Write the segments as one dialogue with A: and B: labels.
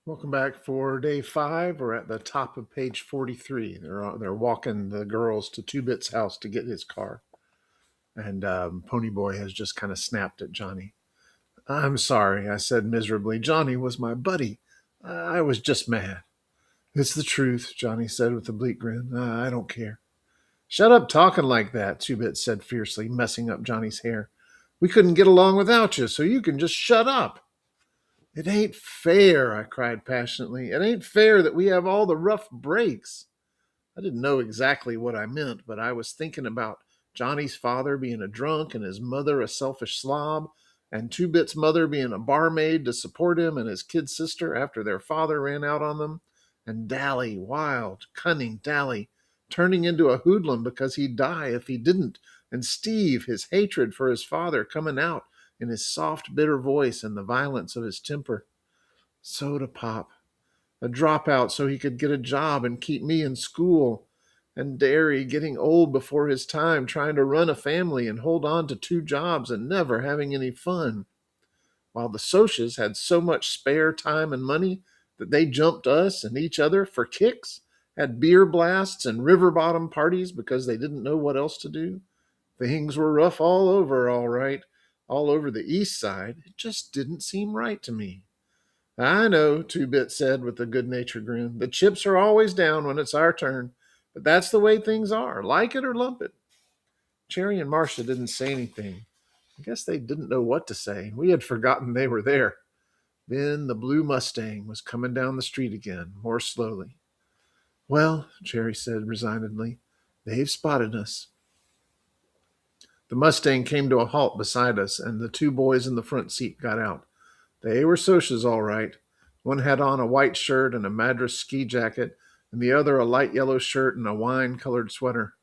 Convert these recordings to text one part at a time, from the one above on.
A: Welcome back for day 5. We're at the top of page 43. They're walking the girls to Two Bit's house to get his car, and Ponyboy has just kind of snapped at Johnny. "I'm sorry," I said miserably. "Johnny was my buddy. I was just mad." "It's the truth," Johnny said with a bleak grin. "I don't care." "Shut up talking like that," Two Bit said fiercely, messing up Johnny's hair. "We couldn't get along without you, so you can just shut up." "It ain't fair," I cried passionately. "It ain't fair that we have all the rough breaks." I didn't know exactly what I meant, but I was thinking about Johnny's father being a drunk and his mother a selfish slob, and Two Bit's mother being a barmaid to support him and his kid sister after their father ran out on them, and Dally, wild, cunning Dally, turning into a hoodlum because he'd die if he didn't, and Steve, his hatred for his father coming out in his soft, bitter voice and the violence of his temper. Soda pop, a dropout so he could get a job and keep me in school, and Derry getting old before his time, trying to run a family and hold on to 2 jobs and never having any fun, while the Socs had so much spare time and money that they jumped us and each other for kicks, had beer blasts and river bottom parties because they didn't know what else to do. Things were rough all right, all over the east side. It just didn't seem right to me. "I know," Two Bit said with a good natured grin. "The chips are always down when it's our turn, but that's the way things are, like it or lump it." Cherry and Marcia didn't say anything. I guess they didn't know what to say. We had forgotten they were there. Then the blue Mustang was coming down the street again, more slowly. "Well," Cherry said resignedly, "they've spotted us." The Mustang came to a halt beside us, and the 2 boys in the front seat got out. They were Socs all right. One had on a white shirt and a Madras ski jacket, and the other a light yellow shirt and a wine-colored sweater.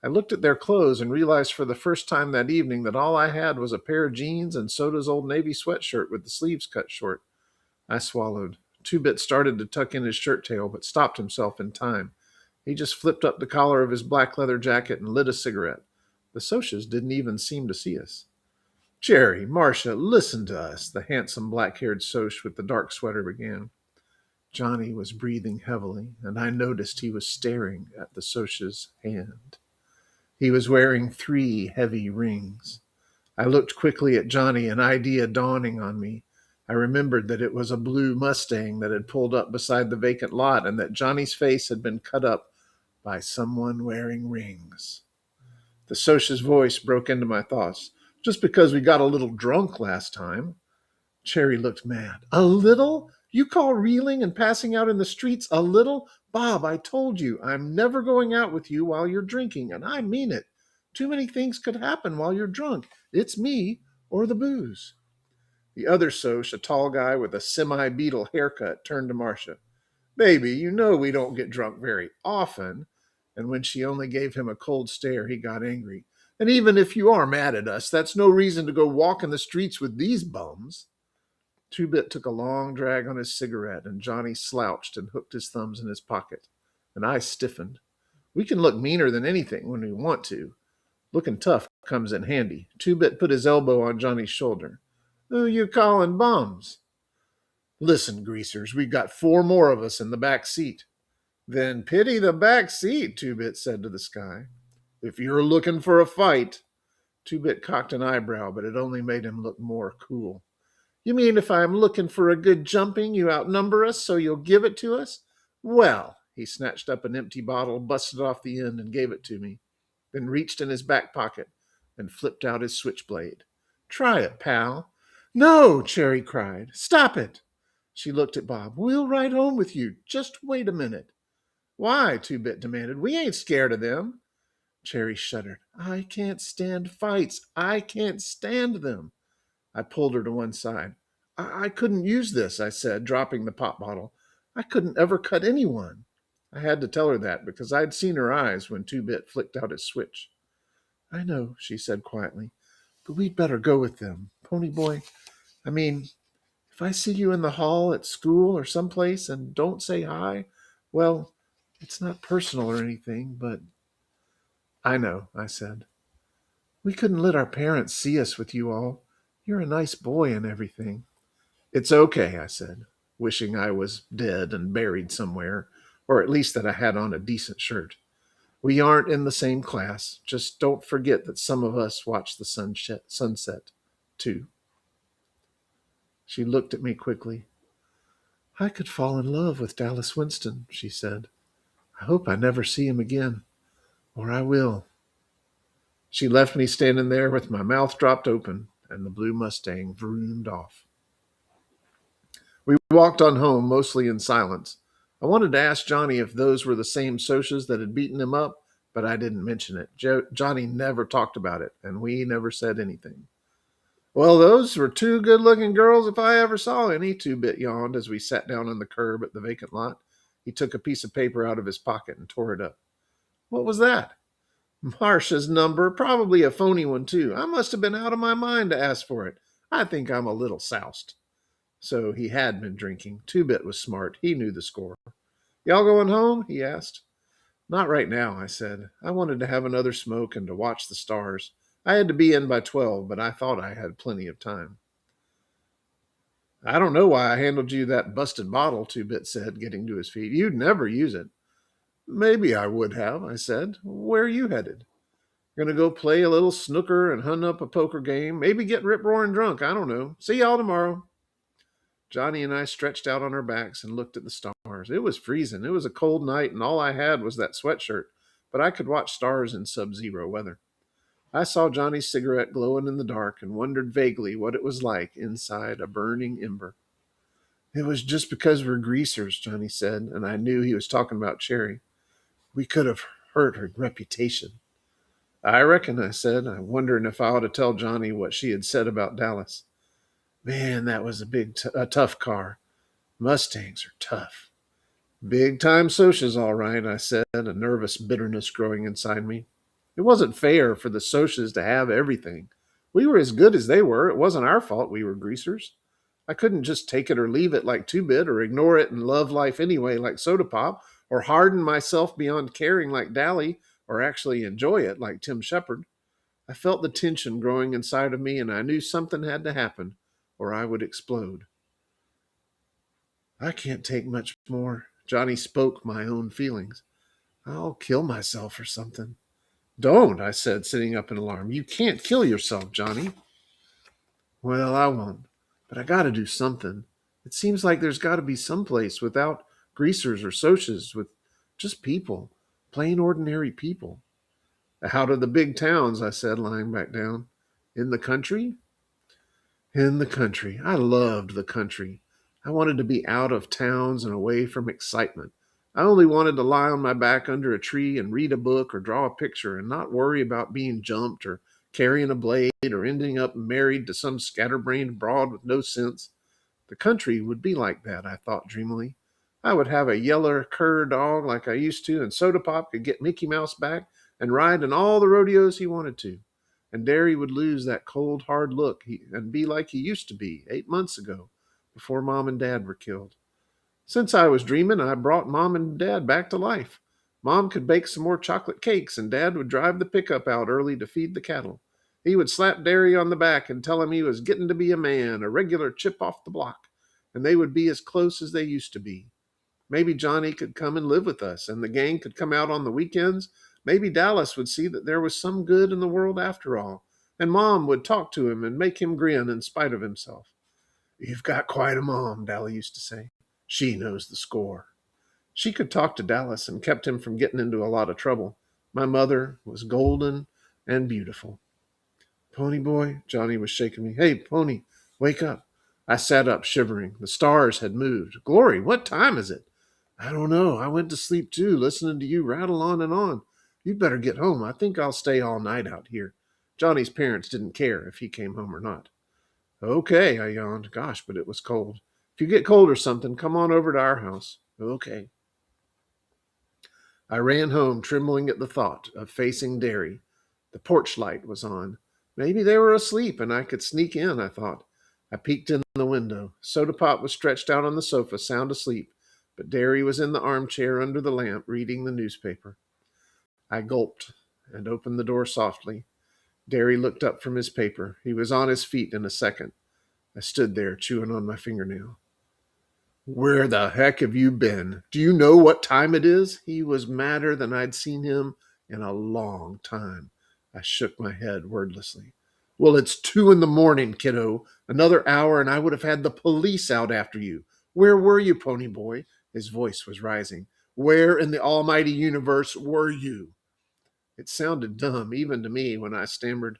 A: I looked at their clothes and realized for the first time that evening that all I had was a pair of jeans and Soda's old navy sweatshirt with the sleeves cut short. I swallowed. Two Bit started to tuck in his shirt tail, but stopped himself in time. He just flipped up the collar of his black leather jacket and lit a cigarette. The Socs didn't even seem to see us. "Jerry, Marcia, listen to us," the handsome black-haired Soc with the dark sweater began. Johnny was breathing heavily, and I noticed he was staring at the Soc's hand. He was wearing 3 heavy rings. I looked quickly at Johnny, an idea dawning on me. I remembered that it was a blue Mustang that had pulled up beside the vacant lot and that Johnny's face had been cut up by someone wearing rings. The Soc's voice broke into my thoughts. "Just because we got a little drunk last time." Cherry looked mad. "A little? You call reeling and passing out in the streets a little? Bob, I told you, I'm never going out with you while you're drinking, and I mean it. Too many things could happen while you're drunk. It's me or the booze." The other Soc, a tall guy with a semi-beetle haircut, turned to Marcia. "Baby, you know we don't get drunk very often." And when she only gave him a cold stare, he got angry. "And even if you are mad at us, that's no reason to go walking the streets with these bums." Two Bit took a long drag on his cigarette, and Johnny slouched and hooked his thumbs in his pocket. And I stiffened. We can look meaner than anything when we want to. Looking tough comes in handy. Two Bit put his elbow on Johnny's shoulder. "Who you calling bums?" "Listen, greasers, we've got 4 more of us in the back seat." "Then pity the back seat," Two Bit said to the sky. "If you're looking for a fight." Two Bit cocked an eyebrow, but it only made him look more cool. "You mean if I'm looking for a good jumping, you outnumber us, so you'll give it to us? Well," he snatched up an empty bottle, busted off the end, and gave it to me, then reached in his back pocket and flipped out his switchblade. "Try it, pal." "No!" Cherry cried. "Stop it!" She looked at Bob. "We'll ride home with you. Just wait a minute." "Why?" Two Bit demanded. "We ain't scared of them." Cherry shuddered. "I can't stand fights. I can't stand them." I pulled her to one side. I couldn't use this," I said, dropping the pop bottle. "I couldn't ever cut anyone." I had to tell her that because I'd seen her eyes when Two Bit flicked out his switch. "I know," she said quietly, "but we'd better go with them. Ponyboy, I mean, if I see you in the hall at school or someplace and don't say hi, well, it's not personal or anything, but—" "I know," I said. "We couldn't let our parents see us with you all. You're a nice boy and everything." "It's okay," I said. wishing I was dead and buried somewhere, or at least that I had on a decent shirt. We aren't in the same class. Just don't forget that some of us watch the sunset, too. She looked at me quickly. I could fall in love with Dallas Winston, she said. I hope I never see him again, or I will. She left me standing there with my mouth dropped open, and the blue Mustang vroomed off. We walked on home, mostly in silence. I wanted to ask Johnny if those were the same Socs that had beaten him up, but I didn't mention it. Johnny never talked about it, and we never said anything. Well, those were two good-looking girls if I ever saw any, Two-Bit yawned as we sat down on the curb at the vacant lot. He took a piece of paper out of his pocket and tore it up. What was that? Marcia's number, probably a phony one, too. I must have been out of my mind to ask for it. I think I'm a little soused. So he had been drinking. Two-Bit was smart. He knew the score. Y'all going home? He asked. Not right now, I said. I wanted to have another smoke and to watch the stars. I had to be in by 12, but I thought I had plenty of time. I don't know why I handled you that busted bottle, Two-Bit said, getting to his feet. You'd never use it. Maybe I would have, I said. Where are you headed? Gonna go play a little snooker and hunt up a poker game. Maybe get rip-roaring drunk. I don't know. See y'all tomorrow. Johnny and I stretched out on our backs and looked at the stars. It was freezing. It was a cold night, and all I had was that sweatshirt, but I could watch stars in sub-zero weather. I saw Johnny's cigarette glowing in the dark and wondered vaguely what it was like inside a burning ember. It was just because we're greasers, Johnny said, and I knew he was talking about Cherry. We could have hurt her reputation. I reckon, I said, I wondering if I ought to tell Johnny what she had said about Dallas. Man, that was a tough car. Mustangs are tough. Big time Socs, all right, I said, a nervous bitterness growing inside me. It wasn't fair for the Socs to have everything. We were as good as they were. It wasn't our fault we were greasers. I couldn't just take it or leave it like Two-Bit, or ignore it and love life anyway like Soda Pop, or harden myself beyond caring like Dally, or actually enjoy it like Tim Shepard. I felt the tension growing inside of me, and I knew something had to happen, or I would explode. I can't take much more. Johnny spoke my own feelings. I'll kill myself or something. Don't, I said, sitting up in alarm. You can't kill yourself, Johnny. Well, I won't, but I gotta do something. It seems like there's gotta be some place without greasers or Socs, with just people, plain ordinary people. Out of the big towns, I said, lying back down. In the country? In the country. I loved the country. I wanted to be out of towns and away from excitement. I only wanted to lie on my back under a tree and read a book or draw a picture and not worry about being jumped or carrying a blade or ending up married to some scatterbrained broad with no sense. The country would be like that, I thought dreamily. I would have a yeller cur dog like I used to, and Soda Pop could get Mickey Mouse back and ride in all the rodeos he wanted to. And Derry would lose that cold, hard look and be like he used to be 8 months ago, before Mom and Dad were killed. Since I was dreaming, I brought Mom and Dad back to life. Mom could bake some more chocolate cakes, and Dad would drive the pickup out early to feed the cattle. He would slap Derry on the back and tell him he was getting to be a man, a regular chip off the block, and they would be as close as they used to be. Maybe Johnny could come and live with us, and the gang could come out on the weekends. Maybe Dallas would see that there was some good in the world after all, and Mom would talk to him and make him grin in spite of himself. You've got quite a mom, Dally used to say. She knows the score. She could talk to Dallas and kept him from getting into a lot of trouble. My mother was golden and beautiful. Pony boy, Johnny was shaking me. Hey, Pony, wake up. I sat up, shivering. The stars had moved. Glory, what time is it? I don't know. I went to sleep too, listening to you rattle on and on. You'd better get home. I think I'll stay all night out here. Johnny's parents didn't care if he came home or not. Okay, I yawned. Gosh, but it was cold. If you get cold or something, come on over to our house. Okay. I ran home, trembling at the thought of facing Derry. The porch light was on. Maybe they were asleep and I could sneak in, I thought. I peeked in the window. Soda Pop was stretched out on the sofa, sound asleep, but Derry was in the armchair under the lamp, reading the newspaper. I gulped and opened the door softly. Derry looked up from his paper. He was on his feet in a second. I stood there, chewing on my fingernail. Where the heck have you been? Do you know what time it is? He was madder than I'd seen him in a long time. I shook my head wordlessly. Well, it's 2 in the morning, kiddo. Another hour and I would have had the police out after you. Where were you, pony boy? His voice was rising. Where in the almighty universe were you? It sounded dumb, even to me, when I stammered,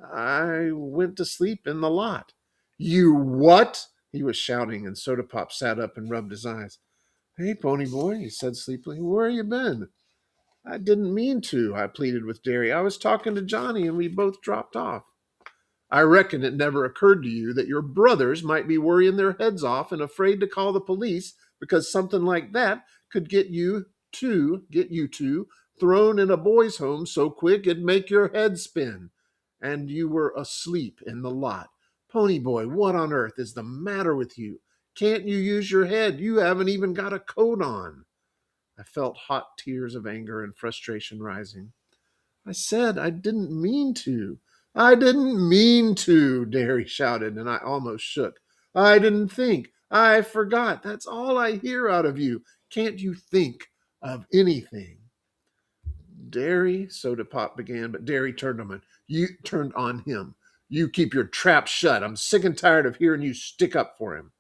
A: I went to sleep in the lot. You what? He was shouting, and Soda Pop sat up and rubbed his eyes. Hey, pony boy, he said sleepily, where you been? I didn't mean to, I pleaded with Derry. I was talking to Johnny, and we both dropped off. I reckon it never occurred to you that your brothers might be worrying their heads off and afraid to call the police because something like that could get you two thrown in a boys' home so quick it'd make your head spin. And you were asleep in the lot. Pony boy, what on earth is the matter with you? Can't you use your head? You haven't even got a coat on. I felt hot tears of anger and frustration rising. I said I didn't mean to. I didn't mean to, Derry shouted, and I almost shook. I didn't think. I forgot. That's all I hear out of you. Can't you think of anything? Derry, Soda Pop began, but Derry turned on him. You turned on him. You keep your trap shut. I'm sick and tired of hearing you stick up for him.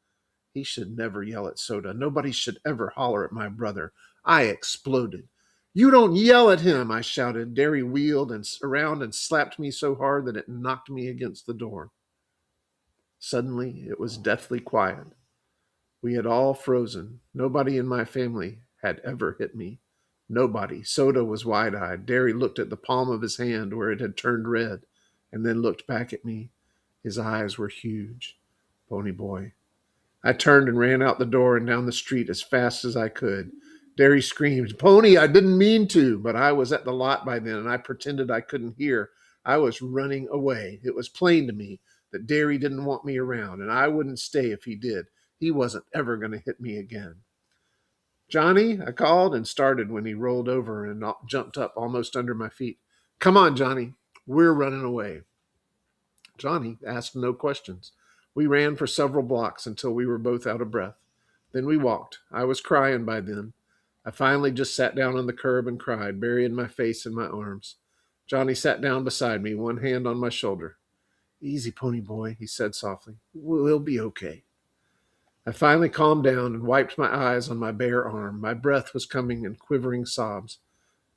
A: He should never yell at Soda. Nobody should ever holler at my brother. I exploded. You don't yell at him, I shouted. Derry wheeled around and slapped me so hard that it knocked me against the door. Suddenly, it was deathly quiet. We had all frozen. Nobody in my family had ever hit me. Nobody. Soda was wide-eyed. Derry looked at the palm of his hand where it had turned red, and then looked back at me. His eyes were huge. Pony boy. I turned and ran out the door and down the street as fast as I could. Derry screamed, Pony, I didn't mean to, but I was at the lot by then and I pretended I couldn't hear. I was running away. It was plain to me that Derry didn't want me around and I wouldn't stay if he did. He wasn't ever going to hit me again. Johnny, I called and started when he rolled over and jumped up almost under my feet. Come on, Johnny. We're running away. Johnny asked no questions. We ran for several blocks until we were both out of breath. Then we walked. I was crying by then. I finally just sat down on the curb and cried, burying my face in my arms. Johnny sat down beside me, one hand on my shoulder. Easy, pony boy, he said softly. We'll be okay. I finally calmed down and wiped my eyes on my bare arm. My breath was coming in quivering sobs.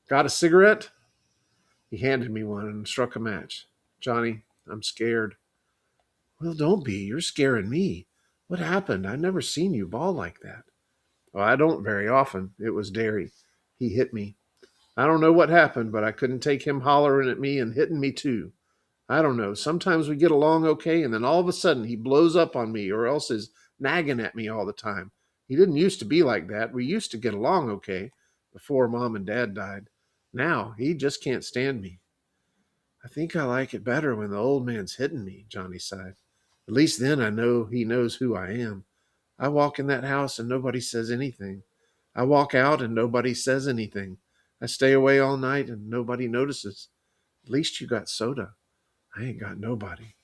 A: Got a cigarette? He handed me one and struck a match. Johnny, I'm scared. Well, don't be. You're scaring me. What happened? I've never seen you bawl like that. Well, I don't very often. It was Derry. He hit me. I don't know what happened, but I couldn't take him hollering at me and hitting me too. I don't know. Sometimes we get along okay, and then all of a sudden he blows up on me or else is nagging at me all the time. He didn't used to be like that. We used to get along okay before Mom and Dad died. Now he just can't stand me. I think I like it better when the old man's hitting me, Johnny sighed. At least then I know he knows who I am. I walk in that house and nobody says anything. I walk out and nobody says anything. I stay away all night and nobody notices. At least you got Soda. I ain't got nobody.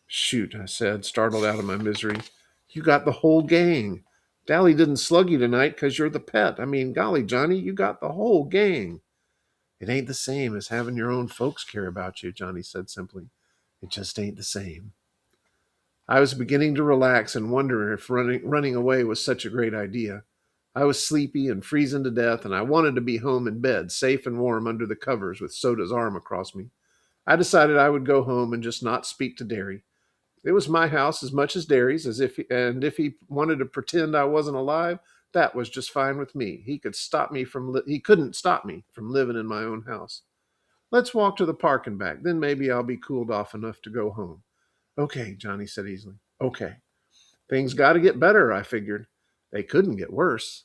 A: Shoot, I said, startled out of my misery. You got the whole gang. Dally didn't slug you tonight 'cause you're the pet. I mean, golly, Johnny, you got the whole gang. It ain't the same as having your own folks care about you, Johnny said simply. It just ain't the same. I was beginning to relax and wonder if running away was such a great idea. I was sleepy and freezing to death, and I wanted to be home in bed, safe and warm under the covers with Soda's arm across me. I decided I would go home and just not speak to Derry. It was my house as much as Derry's, and if he wanted to pretend I wasn't alive, that was just fine with me. He couldn't stop me from living in my own house. Let's walk to the park and back. Then maybe I'll be cooled off enough to go home. Okay, Johnny said easily. Okay. Things got to get better, I figured. They couldn't get worse.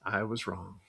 A: I was wrong.